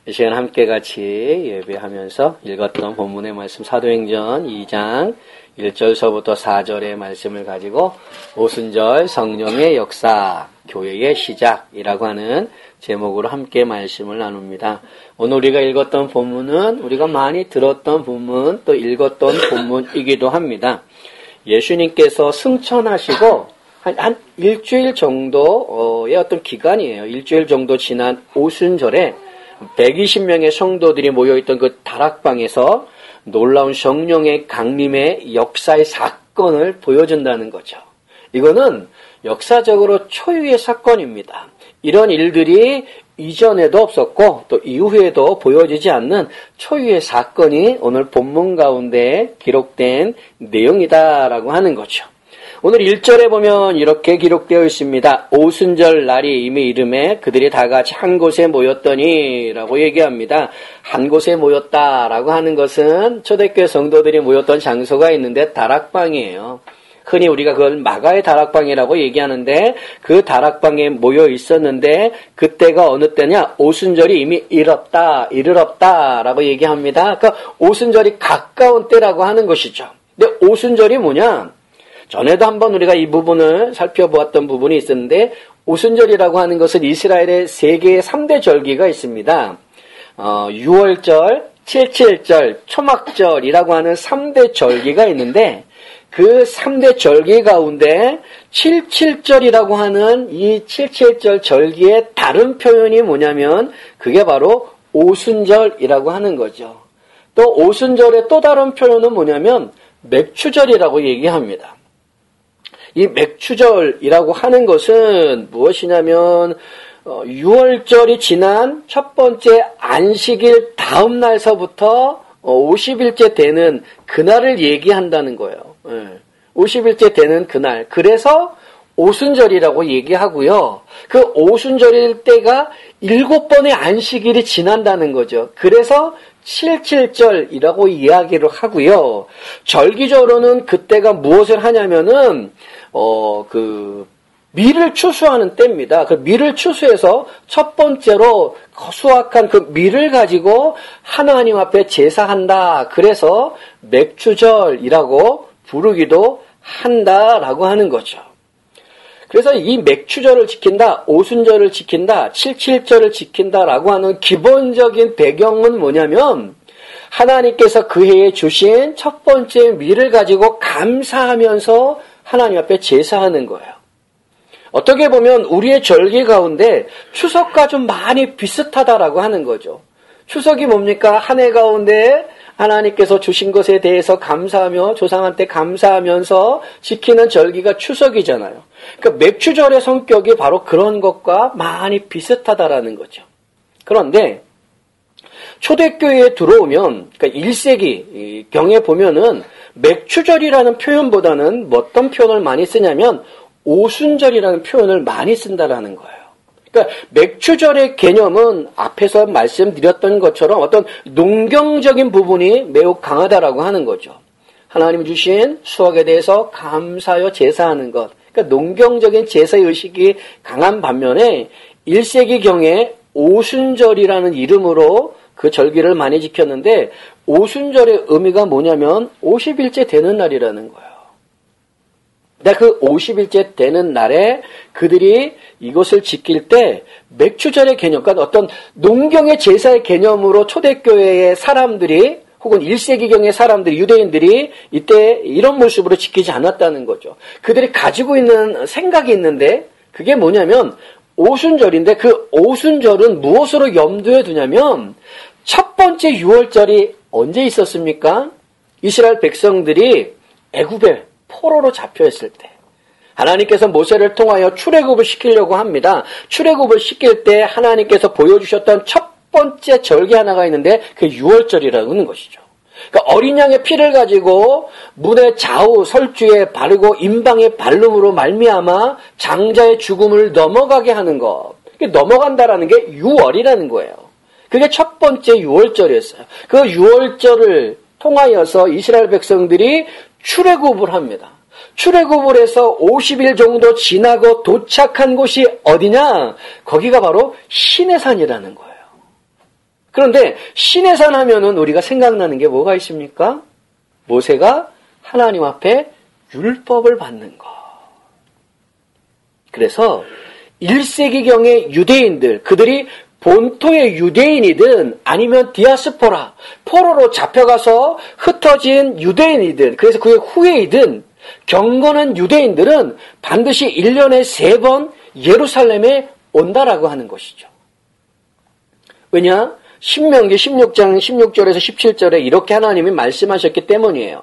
이 시간 함께 같이 예배하면서 읽었던 본문의 말씀 사도행전 2장 1절서부터 4절의 말씀을 가지고 오순절 성령의 역사, 교회의 시작이라고 하는 제목으로 함께 말씀을 나눕니다. 오늘 우리가 읽었던 본문은 우리가 많이 들었던 본문, 또 읽었던 본문이기도 합니다. 예수님께서 승천하시고 한 일주일 정도의 어떤 기간이에요. 일주일 정도 지난 오순절에 120명의 성도들이 모여있던 그 다락방에서 놀라운 성령의 강림의 역사의 사건을 보여준다는 거죠. 이거는 역사적으로 초유의 사건입니다. 이런 일들이 이전에도 없었고 또 이후에도 보여지지 않는 초유의 사건이 오늘 본문 가운데 기록된 내용이다라고 하는 거죠. 오늘 1절에 보면 이렇게 기록되어 있습니다. 오순절 날이 이미 이름에 그들이 다 같이 한 곳에 모였더니 라고 얘기합니다. 한 곳에 모였다라고 하는 것은 초대교회 성도들이 모였던 장소가 있는데 다락방이에요. 흔히 우리가 그걸 마가의 다락방이라고 얘기하는데 그 다락방에 모여 있었는데 그때가 어느 때냐? 오순절이 이미 이르렀다라고 얘기합니다. 그러니까 오순절이 가까운 때라고 하는 것이죠. 근데 오순절이 뭐냐? 전에도 한번 우리가 이 부분을 살펴보았던 부분이 있었는데 오순절이라고 하는 것은 이스라엘의 3개의 3대 절기가 있습니다. 6월절, 77절, 초막절이라고 하는 3대 절기가 있는데 그 3대 절기 가운데 77절이라고 하는 이 77절 절기의 다른 표현이 뭐냐면 그게 바로 오순절이라고 하는 거죠. 또 오순절의 또 다른 표현은 뭐냐면 맥추절이라고 얘기합니다. 이 맥추절이라고 하는 것은 무엇이냐면 6월절이 지난 첫 번째 안식일 다음 날서부터 50일째 되는 그날을 얘기한다는 거예요. 50일째 되는 그날. 그래서 오순절이라고 얘기하고요. 그 오순절일 때가 7번의 안식일이 지난다는 거죠. 그래서 77절이라고 이야기를 하고요. 절기적으로는 그때가 무엇을 하냐면은 밀을 추수하는 때입니다. 그 밀을 추수해서 첫 번째로 수확한 그 밀을 가지고 하나님 앞에 제사한다. 그래서 맥추절이라고 부르기도 한다라고 하는 거죠. 그래서 이 맥추절을 지킨다, 오순절을 지킨다, 77절을 지킨다라고 하는 기본적인 배경은 뭐냐면 하나님께서 그 해에 주신 첫 번째 밀을 가지고 감사하면서 하나님 앞에 제사하는 거예요. 어떻게 보면 우리의 절기 가운데 추석과 좀 많이 비슷하다라고 하는 거죠. 추석이 뭡니까? 한 해 가운데 하나님께서 주신 것에 대해서 감사하며 조상한테 감사하면서 지키는 절기가 추석이잖아요. 그러니까 맥추절의 성격이 바로 그런 것과 많이 비슷하다라는 거죠. 그런데 초대교회에 들어오면 그러니까 1세기 경에 보면은 맥추절이라는 표현보다는 어떤 표현을 많이 쓰냐면 오순절이라는 표현을 많이 쓴다라는 거예요. 그러니까 맥추절의 개념은 앞에서 말씀드렸던 것처럼 어떤 농경적인 부분이 매우 강하다라고 하는 거죠. 하나님 주신 수확에 대해서 감사하여 제사하는 것. 그러니까 농경적인 제사의식이 강한 반면에 1세기경에 오순절이라는 이름으로 그 절기를 많이 지켰는데 오순절의 의미가 뭐냐면 50일째 되는 날이라는 거예요. 근데 그 50일째 되는 날에 그들이 이것을 지킬 때 맥추절의 개념, 그러니까 어떤 농경의 제사의 개념으로 초대교회의 사람들이 혹은 1세기경의 사람들이, 유대인들이 이때 이런 모습으로 지키지 않았다는 거죠. 그들이 가지고 있는 생각이 있는데 그게 뭐냐면 오순절인데 그 오순절은 무엇으로 염두에 두냐면 첫 번째 6월절이 언제 있었습니까? 이스라엘 백성들이 애굽에 포로로 잡혀있을 때 하나님께서 모세를 통하여 출애굽을 시키려고 합니다. 출애굽을 시킬 때 하나님께서 보여주셨던 첫 번째 절기 하나가 있는데 그게 6월절이라고 하는 것이죠. 그러니까 어린 양의 피를 가지고 문의 좌우 설주에 바르고 임방의 발름으로 말미암아 장자의 죽음을 넘어가게 하는 것. 넘어간다라는 게 6월이라는 거예요. 그게 첫 번째 6월절이었어요. 그 6월절을 통하여서 이스라엘 백성들이 출애굽을 합니다. 출애굽을 해서 50일 정도 지나고 도착한 곳이 어디냐? 거기가 바로 시내산이라는 거예요. 그런데 시내산 하면은 우리가 생각나는 게 뭐가 있습니까? 모세가 하나님 앞에 율법을 받는 것. 그래서 1세기경의 유대인들, 그들이 본토의 유대인이든 아니면 디아스포라, 포로로 잡혀가서 흩어진 유대인이든, 그래서 그의 후예이든 경건한 유대인들은 반드시 1년에 3번 예루살렘에 온다라고 하는 것이죠. 왜냐? 신명기 16장 16절에서 17절에 이렇게 하나님이 말씀하셨기 때문이에요.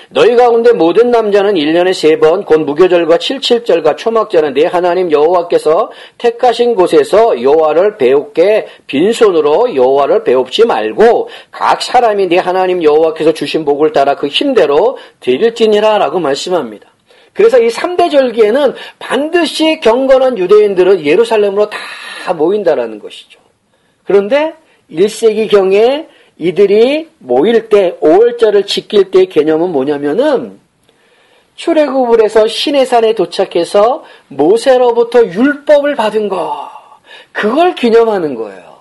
너희 가운데 모든 남자는 1년에 3번 곧 무교절과 칠칠절과 초막절은 네 하나님 여호와께서 택하신 곳에서 여호와를 배웁게 빈손으로 여호와를 배웁지 말고 각 사람이 네 하나님 여호와께서 주신 복을 따라 그 힘대로 드릴지니라 라고 말씀합니다. 그래서 이 3대 절기에는 반드시 경건한 유대인들은 예루살렘으로 다 모인다라는 것이죠. 그런데 1세기경에 이들이 모일 때 5월절을 지킬 때의 개념은 뭐냐면은 출애굽을 해서 시내산에 도착해서 모세로부터 율법을 받은 거, 그걸 기념하는 거예요.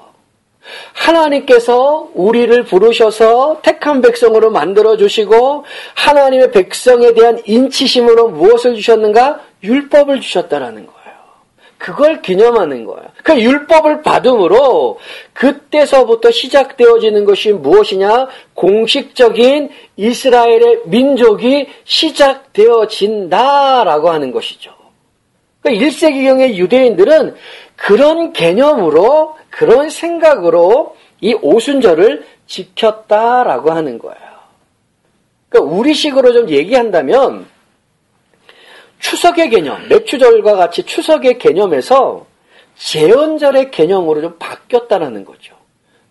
하나님께서 우리를 부르셔서 택한 백성으로 만들어주시고 하나님의 백성에 대한 인치심으로 무엇을 주셨는가? 율법을 주셨다라는 거예요. 그걸 기념하는 거예요. 그 율법을 받음으로 그때서부터 시작되어지는 것이 무엇이냐? 공식적인 이스라엘의 민족이 시작되어진다라고 하는 것이죠. 그러니까 1세기경의 유대인들은 그런 개념으로, 그런 생각으로 이 오순절을 지켰다라고 하는 거예요. 그러니까 우리식으로 좀 얘기한다면 추석의 개념, 맥추절과 같이 추석의 개념에서 제헌절의 개념으로 좀 바뀌었다는 거죠.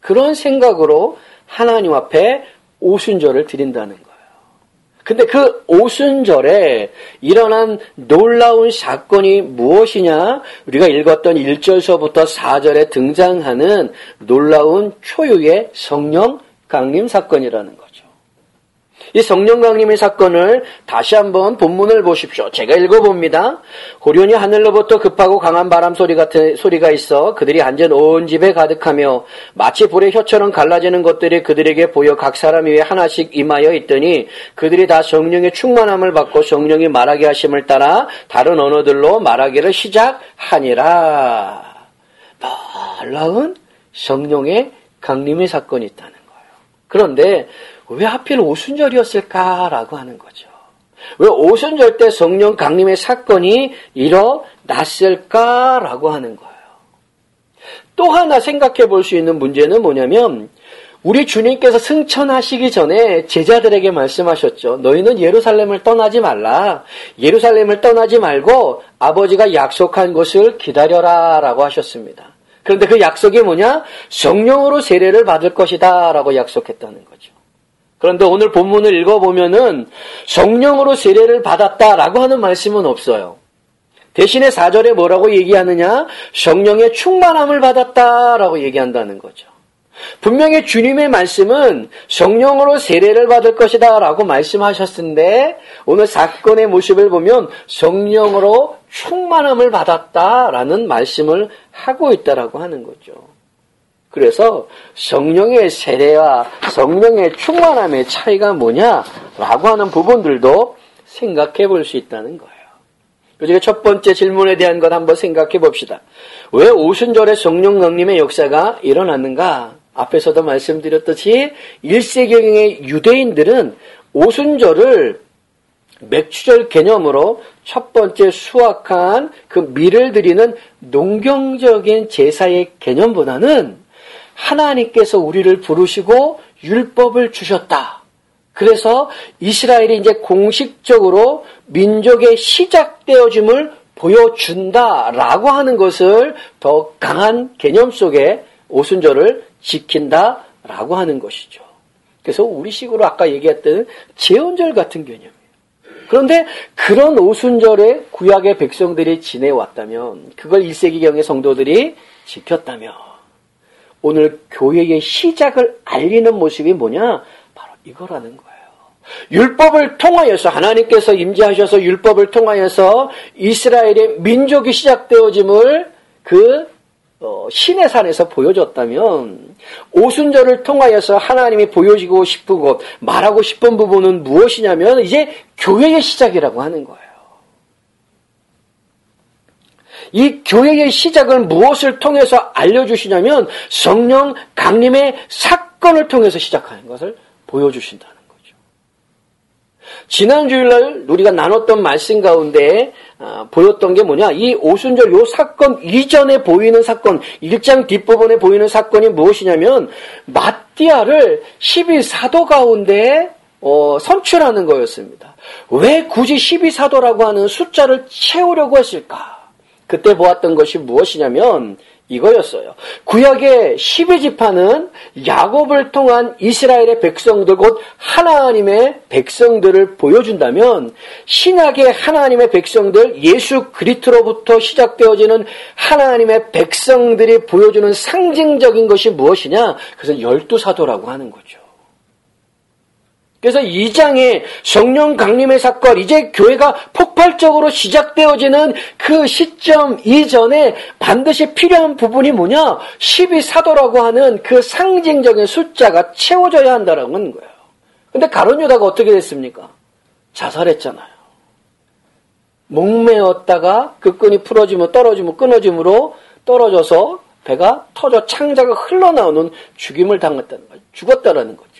그런 생각으로 하나님 앞에 오순절을 드린다는 거예요. 근데 그 오순절에 일어난 놀라운 사건이 무엇이냐? 우리가 읽었던 1절서부터 4절에 등장하는 놀라운 초유의 성령 강림 사건이라는 거죠. 이 성령 강림의 사건을 다시 한번 본문을 보십시오. 제가 읽어봅니다. 호련히 하늘로부터 급하고 강한 바람 소리 같은 소리가 있어 그들이 앉은 온 집에 가득하며 마치 불의 혀처럼 갈라지는 것들이 그들에게 보여 각 사람 위에 하나씩 임하여 있더니 그들이 다 성령의 충만함을 받고 성령이 말하게 하심을 따라 다른 언어들로 말하기를 시작하니라. 놀라운 성령의 강림의 사건이 있다는 거예요. 그런데 왜 하필 오순절이었을까라고 하는 거죠. 왜 오순절 때 성령 강림의 사건이 일어났을까라고 하는 거예요. 또 하나 생각해 볼 수 있는 문제는 뭐냐면 우리 주님께서 승천하시기 전에 제자들에게 말씀하셨죠. 너희는 예루살렘을 떠나지 말라. 예루살렘을 떠나지 말고 아버지가 약속한 곳을 기다려라 라고 하셨습니다. 그런데 그 약속이 뭐냐? 성령으로 세례를 받을 것이다 라고 약속했다는 거죠. 그런데 오늘 본문을 읽어보면은 성령으로 세례를 받았다라고 하는 말씀은 없어요. 대신에 4절에 뭐라고 얘기하느냐? 성령의 충만함을 받았다라고 얘기한다는 거죠. 분명히 주님의 말씀은 성령으로 세례를 받을 것이다 라고 말씀하셨는데 오늘 사건의 모습을 보면 성령으로 충만함을 받았다라는 말씀을 하고 있다라고 하는 거죠. 그래서 성령의 세례와 성령의 충만함의 차이가 뭐냐라고 하는 부분들도 생각해 볼 수 있다는 거예요. 우리가 첫 번째 질문에 대한 것 한번 생각해 봅시다. 왜 오순절에 성령 강림의 역사가 일어났는가? 앞에서도 말씀드렸듯이 1세기경의 유대인들은 오순절을 맥추절 개념으로 첫 번째 수확한 그 밀을 드리는 농경적인 제사의 개념보다는 하나님께서 우리를 부르시고 율법을 주셨다. 그래서 이스라엘이 이제 공식적으로 민족의 시작되어짐을 보여준다라고 하는 것을 더 강한 개념 속에 오순절을 지킨다라고 하는 것이죠. 그래서 우리식으로 아까 얘기했던 제헌절 같은 개념이에요. 그런데 그런 오순절에 구약의 백성들이 지내왔다면 그걸 1세기경의 성도들이 지켰다면 오늘 교회의 시작을 알리는 모습이 뭐냐? 바로 이거라는 거예요. 율법을 통하여서 하나님께서 임재하셔서 율법을 통하여서 이스라엘의 민족이 시작되어짐을 그 신의 산에서 보여줬다면 오순절을 통하여서 하나님이 보여지고 싶은 것, 말하고 싶은 부분은 무엇이냐면 이제 교회의 시작이라고 하는 거예요. 이 교회의 시작을 무엇을 통해서 알려주시냐면 성령 강림의 사건을 통해서 시작하는 것을 보여주신다는 거죠. 지난 주일날 우리가 나눴던 말씀 가운데 보였던 게 뭐냐? 이 오순절 요 사건 이전에 보이는 사건, 1장 뒷부분에 보이는 사건이 무엇이냐면 마띠아를 12사도 가운데 선출하는 거였습니다. 왜 굳이 12사도라고 하는 숫자를 채우려고 했을까? 그때 보았던 것이 무엇이냐면 이거였어요. 구약의 12지파는 야곱을 통한 이스라엘의 백성들, 곧 하나님의 백성들을 보여준다면 신약의 하나님의 백성들, 예수 그리스도로부터 시작되어지는 하나님의 백성들이 보여주는 상징적인 것이 무엇이냐? 그것은 12사도라고 하는 거죠. 그래서 2장의 성령 강림의 사건, 이제 교회가 폭발적으로 시작되어지는 그 시점 이전에 반드시 필요한 부분이 뭐냐? 12사도라고 하는 그 상징적인 숫자가 채워져야 한다라고 하는 거예요. 근데 가룟 유다가 어떻게 됐습니까? 자살했잖아요. 목매었다가 그 끈이 풀어지면 떨어지면 끊어짐으로 떨어져서 배가 터져 창자가 흘러나오는 죽임을 당했다는 거예요. 죽었다라는 거죠.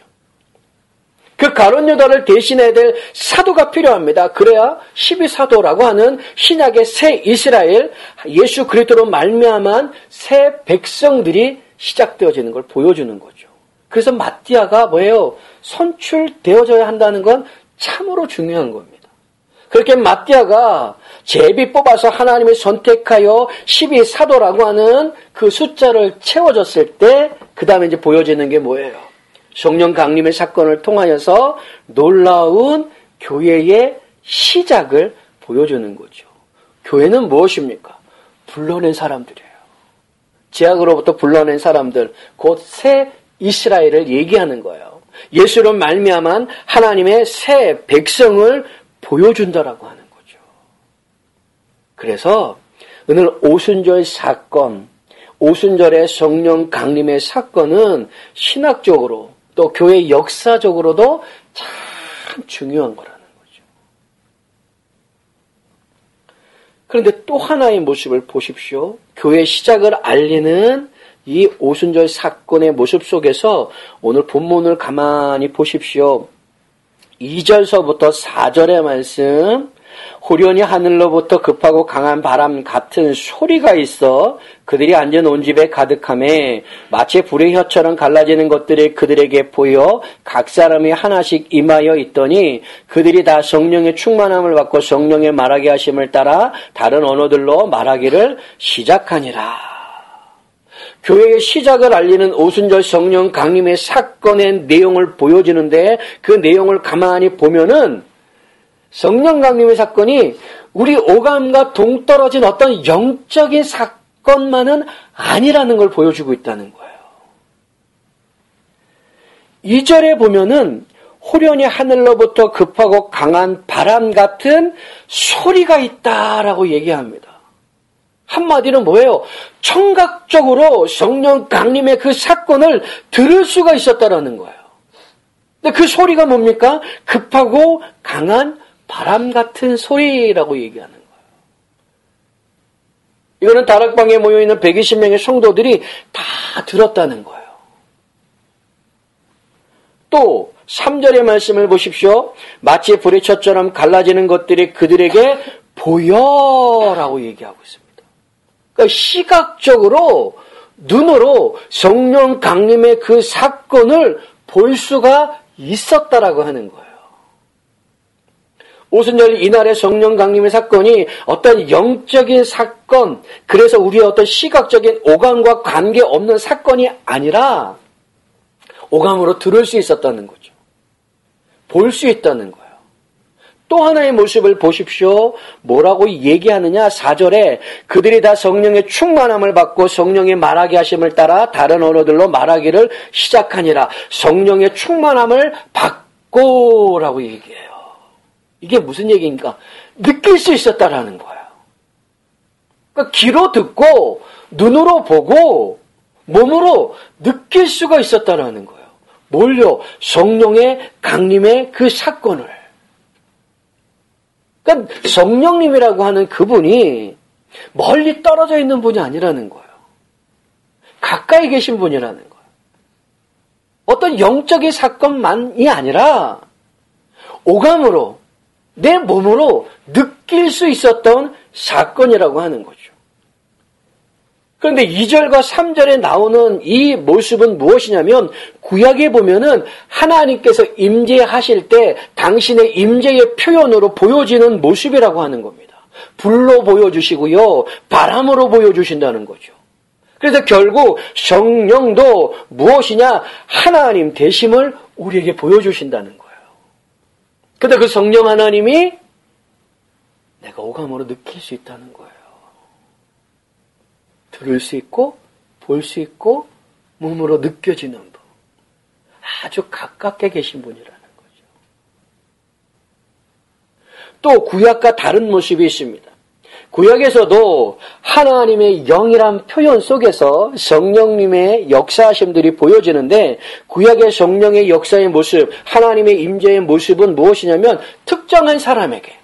그 가룟 유다를 대신해야 될 사도가 필요합니다. 그래야 12사도라고 하는 신약의 새 이스라엘, 예수 그리스도로 말미암은 새 백성들이 시작되어지는 걸 보여주는 거죠. 그래서 마띠아가 뭐예요? 선출되어져야 한다는 건 참으로 중요한 겁니다. 그렇게 마띠아가 제비 뽑아서 하나님이 선택하여 12사도라고 하는 그 숫자를 채워줬을 때 그 다음에 이제 보여지는 게 뭐예요? 성령 강림의 사건을 통하여서 놀라운 교회의 시작을 보여주는 거죠. 교회는 무엇입니까? 불러낸 사람들이에요. 죄악으로부터 불러낸 사람들, 곧 새 이스라엘을 얘기하는 거예요. 예수로 말미암은 하나님의 새 백성을 보여준다라고 하는 거죠. 그래서 오늘 오순절 사건, 오순절의 성령 강림의 사건은 신학적으로 또 교회 역사적으로도 참 중요한 거라는 거죠. 그런데 또 하나의 모습을 보십시오. 교회 시작을 알리는 이 오순절 사건의 모습 속에서 오늘 본문을 가만히 보십시오. 2절서부터 4절의 말씀, 호련히 하늘로부터 급하고 강한 바람 같은 소리가 있어 그들이 앉은 온 집에 가득하매 마치 불의 혀처럼 갈라지는 것들이 그들에게 보여 각 사람이 하나씩 임하여 있더니 그들이 다 성령의 충만함을 받고 성령의 말하게 하심을 따라 다른 언어들로 말하기를 시작하니라. 교회의 시작을 알리는 오순절 성령 강림의 사건의 내용을 보여주는데 그 내용을 가만히 보면은 성령 강림의 사건이 우리 오감과 동떨어진 어떤 영적인 사건만은 아니라는 걸 보여주고 있다는 거예요. 2절에 보면은 호련히 하늘로부터 급하고 강한 바람 같은 소리가 있다라고 얘기합니다. 한마디로 뭐예요? 청각적으로 성령 강림의 그 사건을 들을 수가 있었다라는 거예요. 근데 그 소리가 뭡니까? 급하고 강한 바람 같은 소리라고 얘기하는 거예요. 이거는 다락방에 모여있는 120명의 성도들이 다 들었다는 거예요. 또 3절의 말씀을 보십시오. 마치 불의 혀처럼 갈라지는 것들이 그들에게 보여라고 얘기하고 있습니다. 그러니까 시각적으로 눈으로 성령 강림의 그 사건을 볼 수가 있었다라고 하는 거예요. 오순절 이날의 성령 강림의 사건이 어떤 영적인 사건, 그래서 우리의 어떤 시각적인 오감과 관계없는 사건이 아니라 오감으로 들을 수 있었다는 거죠. 볼 수 있다는 거예요. 또 하나의 모습을 보십시오. 뭐라고 얘기하느냐? 4절에 그들이 다 성령의 충만함을 받고 성령의 말하게 하심을 따라 다른 언어들로 말하기를 시작하니라. 성령의 충만함을 받고라고 얘기해요. 이게 무슨 얘기입니까? 느낄 수 있었다라는 거예요. 그러니까 귀로 듣고 눈으로 보고 몸으로 느낄 수가 있었다는 거예요. 뭘요? 성령의 강림의 그 사건을. 그러니까 성령님이라고 하는 그분이 멀리 떨어져 있는 분이 아니라는 거예요. 가까이 계신 분이라는 거예요. 어떤 영적인 사건만이 아니라 오감으로 내 몸으로 느낄 수 있었던 사건이라고 하는 거죠. 그런데 2절과 3절에 나오는 이 모습은 무엇이냐면 구약에 보면은 하나님께서 임재하실 때 당신의 임재의 표현으로 보여지는 모습이라고 하는 겁니다. 불로 보여주시고요. 바람으로 보여주신다는 거죠. 그래서 결국 성령도 무엇이냐? 하나님 되심을 우리에게 보여주신다는 거예요. 그런데 그 성령 하나님이 내가 오감으로 느낄 수 있다는 거예요. 들을 수 있고 볼 수 있고 몸으로 느껴지는 분. 아주 가깝게 계신 분이라는 거죠. 또 구약과 다른 모습이 있습니다. 구약에서도 하나님의 영이란 표현 속에서 성령님의 역사하심들이 보여지는데 구약의 성령의 역사의 모습, 하나님의 임재의 모습은 무엇이냐면 특정한 사람에게,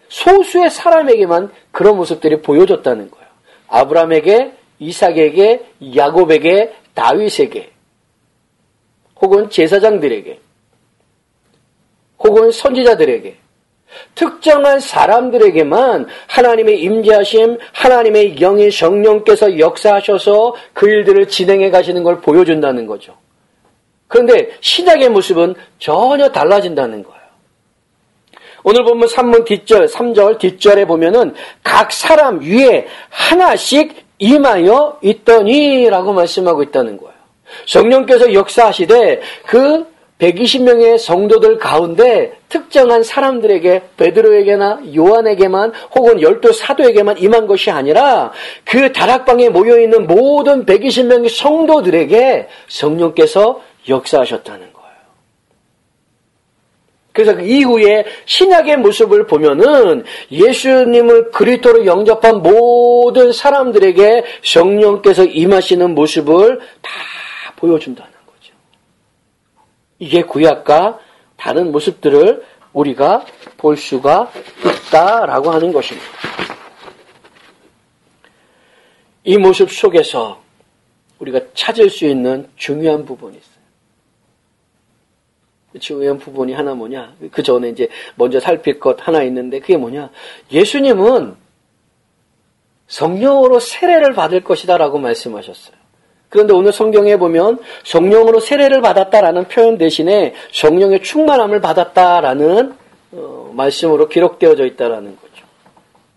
소수의 사람에게만 그런 모습들이 보여졌다는 거예요. 아브라함에게, 이삭에게, 야곱에게, 다윗에게, 혹은 제사장들에게, 혹은 선지자들에게, 특정한 사람들에게만 하나님의 임재하심, 하나님의 영의 성령께서 역사하셔서 그 일들을 진행해 가시는 걸 보여준다는 거죠. 그런데 신약의 모습은 전혀 달라진다는 거예요. 오늘 보면 3절 뒷절에 보면은 각 사람 위에 하나씩 임하여 있더니라고 말씀하고 있다는 거예요. 성령께서 역사하시되 그 120명의 성도들 가운데 특정한 사람들에게, 베드로에게나 요한에게만 혹은 12 사도에게만 임한 것이 아니라 그 다락방에 모여있는 모든 120명의 성도들에게 성령께서 역사하셨다는 거예요. 그래서 그 이후에 신약의 모습을 보면은 예수님을 그리스도로 영접한 모든 사람들에게 성령께서 임하시는 모습을 다 보여준다는 거죠. 이게 구약과 다른 모습들을 우리가 볼 수가 있다라고 하는 것입니다. 이 모습 속에서 우리가 찾을 수 있는 중요한 부분이 있어요. 중요한 부분이 하나 뭐냐? 그 전에 이제 먼저 살필 것 하나 있는데 그게 뭐냐? 예수님은 성령으로 세례를 받을 것이다라고 말씀하셨어요. 그런데 오늘 성경에 보면 성령으로 세례를 받았다라는 표현 대신에 성령의 충만함을 받았다라는 말씀으로 기록되어져 있다라는 거죠.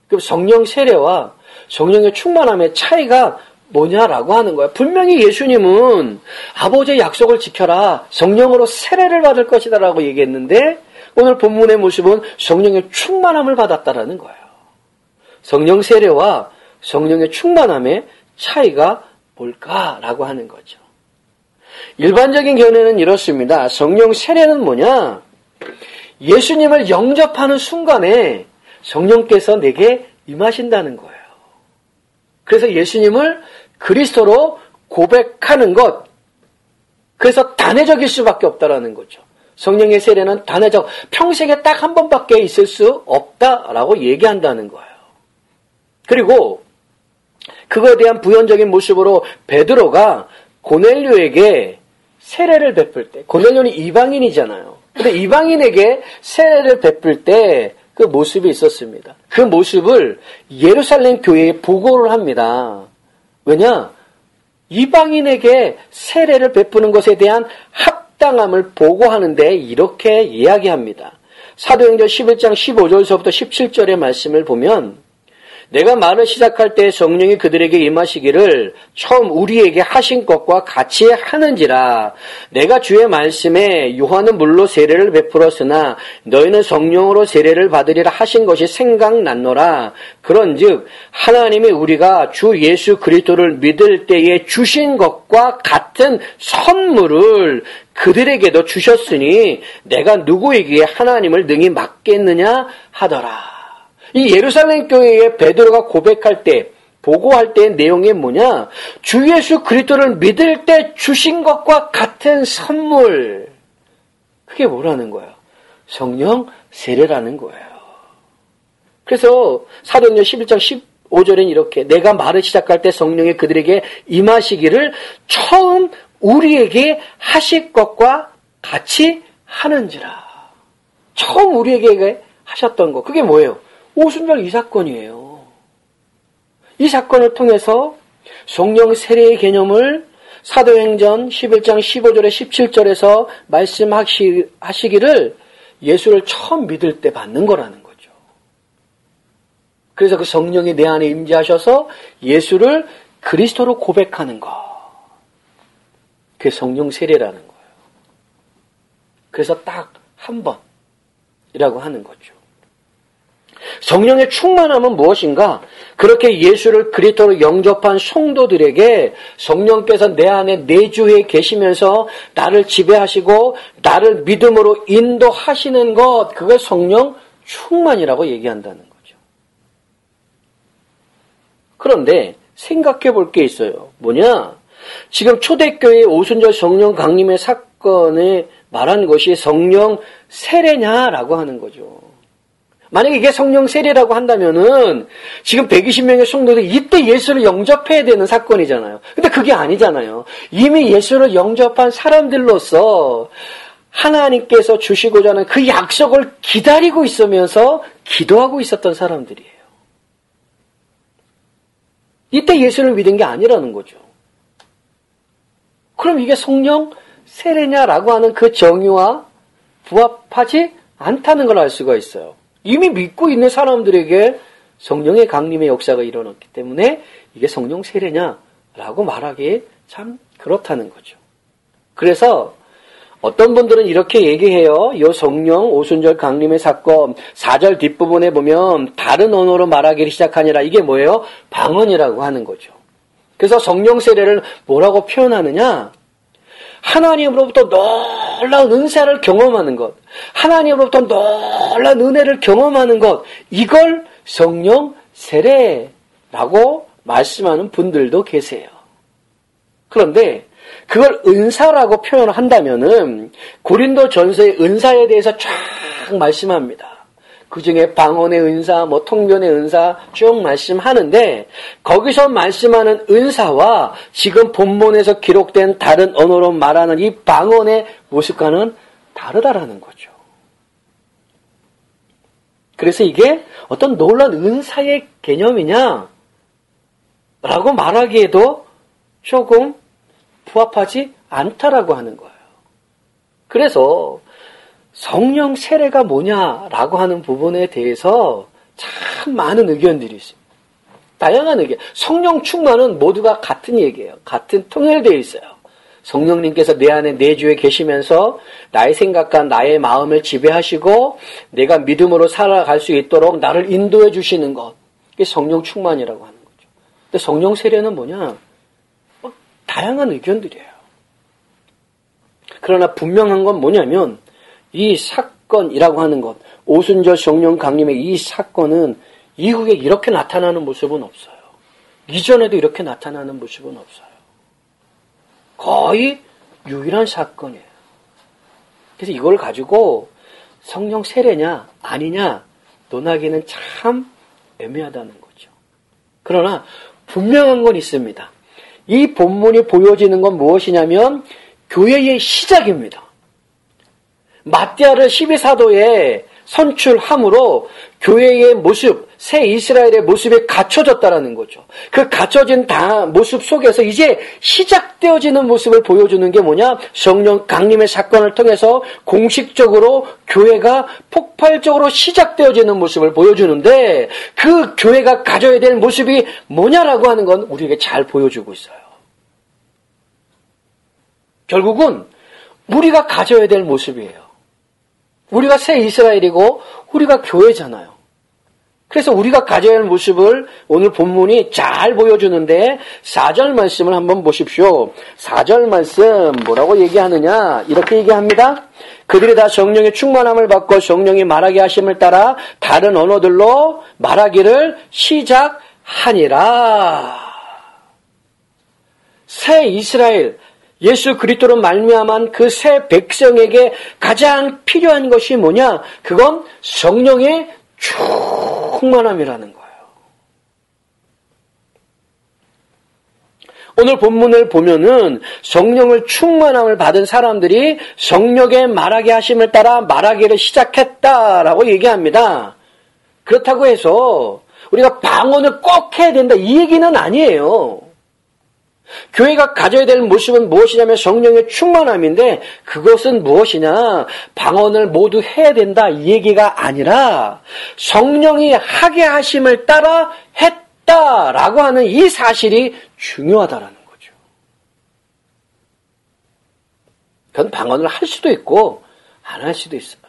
그럼 성령 세례와 성령의 충만함의 차이가 뭐냐라고 하는 거야. 분명히 예수님은 아버지의 약속을 지켜라, 성령으로 세례를 받을 것이다라고 얘기했는데 오늘 본문의 모습은 성령의 충만함을 받았다라는 거예요. 성령 세례와 성령의 충만함의 차이가 뭘까라고 하는 거죠. 일반적인 견해는 이렇습니다. 성령 세례는 뭐냐? 예수님을 영접하는 순간에 성령께서 내게 임하신다는 거예요. 그래서 예수님을 그리스도로 고백하는 것, 그래서 단회적일 수밖에 없다라는 거죠. 성령의 세례는 단회적, 평생에 딱 한 번밖에 있을 수 없다라고 얘기한다는 거예요. 그리고 그거에 대한 부연적인 모습으로 베드로가 고넬료에게 세례를 베풀 때, 고넬료는 이방인이잖아요. 근데 이방인에게 세례를 베풀 때 그 모습이 있었습니다. 그 모습을 예루살렘 교회에 보고를 합니다. 왜냐? 이방인에게 세례를 베푸는 것에 대한 합당함을 보고하는데 이렇게 이야기합니다. 사도행전 11장 15절서부터 17절의 말씀을 보면 내가 말을 시작할 때 성령이 그들에게 임하시기를 처음 우리에게 하신 것과 같이 하는지라. 내가 주의 말씀에 요한은 물로 세례를 베풀었으나 너희는 성령으로 세례를 받으리라 하신 것이 생각났노라. 그런즉 하나님이 우리가 주 예수 그리스도를 믿을 때에 주신 것과 같은 선물을 그들에게도 주셨으니 내가 누구에게 하나님을 능히 맡겠느냐 하더라. 이 예루살렘 교회에 베드로가 고백할 때, 보고할 때의 내용이 뭐냐? 주 예수 그리스도를 믿을 때 주신 것과 같은 선물. 그게 뭐라는 거예요? 성령 세례라는 거예요. 그래서 사도행전 11장 15절엔 이렇게 내가 말을 시작할 때 성령이 그들에게 임하시기를 처음 우리에게 하실 것과 같이 하는지라. 처음 우리에게 하셨던 것. 그게 뭐예요? 오순절 이 사건이에요. 이 사건을 통해서 성령 세례의 개념을 사도행전 11장 15절에 17절에서 말씀하시기를 예수를 처음 믿을 때 받는 거라는 거죠. 그래서 그 성령이 내 안에 임재하셔서 예수를 그리스도로 고백하는 것. 그게 성령 세례라는 거예요. 그래서 딱 한 번이라고 하는 거죠. 성령의 충만함은 무엇인가? 그렇게 예수를 그리스도로 영접한 성도들에게 성령께서 내 안에 내주해 계시면서 나를 지배하시고 나를 믿음으로 인도하시는 것, 그걸 성령 충만이라고 얘기한다는 거죠. 그런데 생각해 볼 게 있어요. 뭐냐? 지금 초대교회 오순절 성령 강림의 사건에 말한 것이 성령 세례냐라고 하는 거죠. 만약에 이게 성령 세례라고 한다면은 지금 120명의 성도들이 이때 예수를 영접해야 되는 사건이잖아요. 근데 그게 아니잖아요. 이미 예수를 영접한 사람들로서 하나님께서 주시고자 하는 그 약속을 기다리고 있으면서 기도하고 있었던 사람들이에요. 이때 예수를 믿은 게 아니라는 거죠. 그럼 이게 성령 세례냐라고 하는 그 정의와 부합하지 않다는 걸 알 수가 있어요. 이미 믿고 있는 사람들에게 성령의 강림의 역사가 일어났기 때문에 이게 성령 세례냐라고 말하기 참 그렇다는 거죠. 그래서 어떤 분들은 이렇게 얘기해요. 이 성령 오순절 강림의 사건 4절 뒷부분에 보면 다른 언어로 말하기를 시작하니라. 이게 뭐예요? 방언이라고 하는 거죠. 그래서 성령 세례를 뭐라고 표현하느냐? 하나님으로부터 놀라운 은사를 경험하는 것, 하나님으로부터 놀라운 은혜를 경험하는 것, 이걸 성령 세례라고 말씀하는 분들도 계세요. 그런데 그걸 은사라고 표현한다면은 고린도 전서의 은사에 대해서 쫙 말씀합니다. 그 중에 방언의 은사, 통변의 은사 쭉 말씀하는데 거기서 말씀하는 은사와 지금 본문에서 기록된 다른 언어로 말하는 이 방언의 모습과는 다르다라는 거죠. 그래서 이게 어떤 놀라운 은사의 개념이냐? 라고 말하기에도 조금 부합하지 않다라고 하는 거예요. 그래서 성령 세례가 뭐냐라고 하는 부분에 대해서 참 많은 의견들이 있습니다. 다양한 의견. 성령 충만은 모두가 같은 얘기예요. 같은 통일되어 있어요. 성령님께서 내 안에 내주에 계시면서 나의 생각과 나의 마음을 지배하시고 내가 믿음으로 살아갈 수 있도록 나를 인도해 주시는 것. 이게 성령 충만이라고 하는 거죠. 근데 성령 세례는 뭐냐? 다양한 의견들이에요. 그러나 분명한 건 뭐냐면 이 사건이라고 하는 것, 오순절 성령 강림의 이 사건은 이후에 이렇게 나타나는 모습은 없어요. 이전에도 이렇게 나타나는 모습은 없어요. 거의 유일한 사건이에요. 그래서 이걸 가지고 성령 세례냐 아니냐 논하기는 참 애매하다는 거죠. 그러나 분명한 건 있습니다. 이 본문이 보여지는 건 무엇이냐면 교회의 시작입니다. 마띠아를 12사도에 선출함으로 교회의 모습, 새 이스라엘의 모습이 갖춰졌다라는 거죠. 그 갖춰진 모습 속에서 이제 시작되어지는 모습을 보여주는 게 뭐냐? 성령 강림의 사건을 통해서 공식적으로 교회가 폭발적으로 시작되어지는 모습을 보여주는데 그 교회가 가져야 될 모습이 뭐냐라고 하는 건 우리에게 잘 보여주고 있어요. 결국은 우리가 가져야 될 모습이에요. 우리가 새 이스라엘이고 우리가 교회잖아요. 그래서 우리가 가져야 할 모습을 오늘 본문이 잘 보여주는데 4절 말씀을 한번 보십시오. 4절 말씀 뭐라고 얘기하느냐? 이렇게 얘기합니다. 그들이 다 성령의 충만함을 받고 성령이 말하게 하심을 따라 다른 언어들로 말하기를 시작하니라. 새 이스라엘, 예수 그리스도로 말미암은 그 새 백성에게 가장 필요한 것이 뭐냐? 그건 성령의 충만함이라는 거예요. 오늘 본문을 보면은 성령을 충만함을 받은 사람들이 성령의 말하게 하심을 따라 말하기를 시작했다라고 얘기합니다. 그렇다고 해서 우리가 방언을 꼭 해야 된다 이 얘기는 아니에요. 교회가 가져야 될 모습은 무엇이냐면 성령의 충만함인데 그것은 무엇이냐? 방언을 모두 해야 된다 이 얘기가 아니라 성령이 하게 하심을 따라 했다라고 하는 이 사실이 중요하다라는 거죠. 그건 방언을 할 수도 있고 안 할 수도 있어요.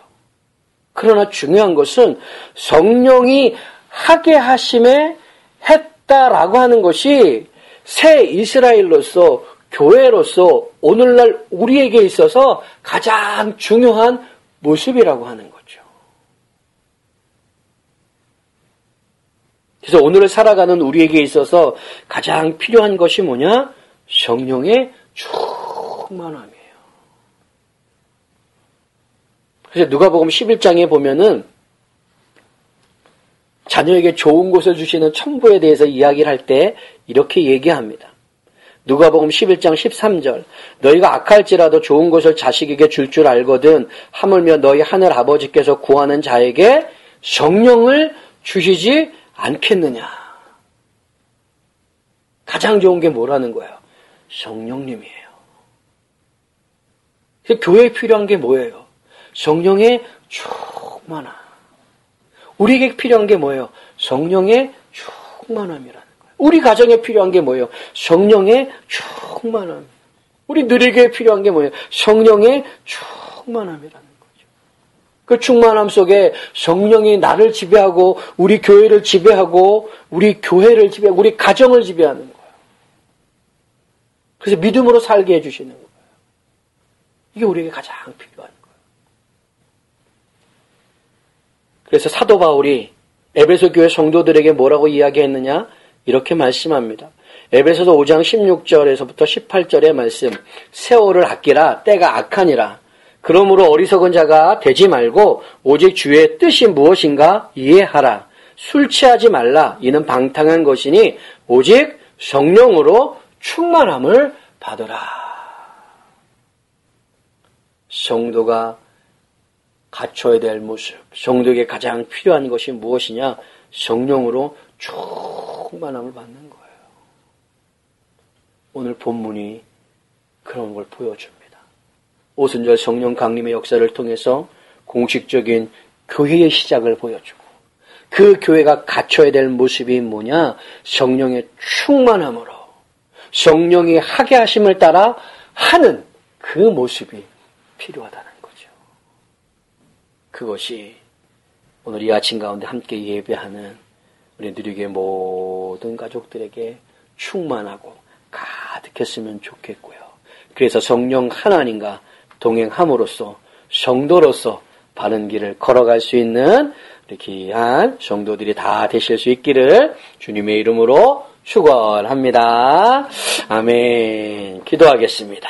그러나 중요한 것은 성령이 하게 하심에 했다라고 하는 것이 새 이스라엘로서 교회로서 오늘날 우리에게 있어서 가장 중요한 모습이라고 하는 거죠. 그래서 오늘을 살아가는 우리에게 있어서 가장 필요한 것이 뭐냐? 성령의 충만함이에요. 그래서 누가복음 11장에 보면은 자녀에게 좋은 것을 주시는 천부에 대해서 이야기를 할 때 이렇게 얘기합니다. 누가복음 11장 13절 너희가 악할지라도 좋은 것을 자식에게 줄 줄 알거든 하물며 너희 하늘 아버지께서 구하는 자에게 성령을 주시지 않겠느냐. 가장 좋은 게 뭐라는 거예요? 성령님이에요. 교회에 필요한 게 뭐예요? 성령의 충만함. 우리에게 필요한 게 뭐예요? 성령의 충만함이라는 거예요. 우리 가정에 필요한 게 뭐예요? 성령의 충만함. 우리 누리교에 필요한 게 뭐예요? 성령의 충만함이라는 거죠. 그 충만함 속에 성령이 나를 지배하고 우리 교회를 지배하고 우리 교회를 지배하고 우리 가정을 지배하는 거예요. 그래서 믿음으로 살게 해주시는 거예요. 이게 우리에게 가장 필요한 거예요. 그래서 사도 바울이 에베소 교회 성도들에게 뭐라고 이야기했느냐? 이렇게 말씀합니다. 에베소서 5장 16절에서부터 18절의 말씀. 세월을 아끼라 때가 악하니라. 그러므로 어리석은 자가 되지 말고 오직 주의 뜻이 무엇인가 이해하라. 술 취하지 말라. 이는 방탕한 것이니 오직 성령으로 충만함을 받으라. 성도가 갖춰야 될 모습, 성도에게 가장 필요한 것이 무엇이냐? 성령으로 충만함을 받는 거예요. 오늘 본문이 그런 걸 보여줍니다. 오순절 성령 강림의 역사를 통해서 공식적인 교회의 시작을 보여주고 그 교회가 갖춰야 될 모습이 뭐냐? 성령의 충만함으로 성령이 하게 하심을 따라 하는 그 모습이 필요하다는 거죠. 그것이 오늘 이 아침 가운데 함께 예배하는 우리 누리교회 모든 가족들에게 충만하고 가득했으면 좋겠고요. 그래서 성령 하나님과 동행함으로써 성도로서 바른 길을 걸어갈 수 있는 우리 귀한 성도들이 다 되실 수 있기를 주님의 이름으로 축원합니다. 아멘. 기도하겠습니다.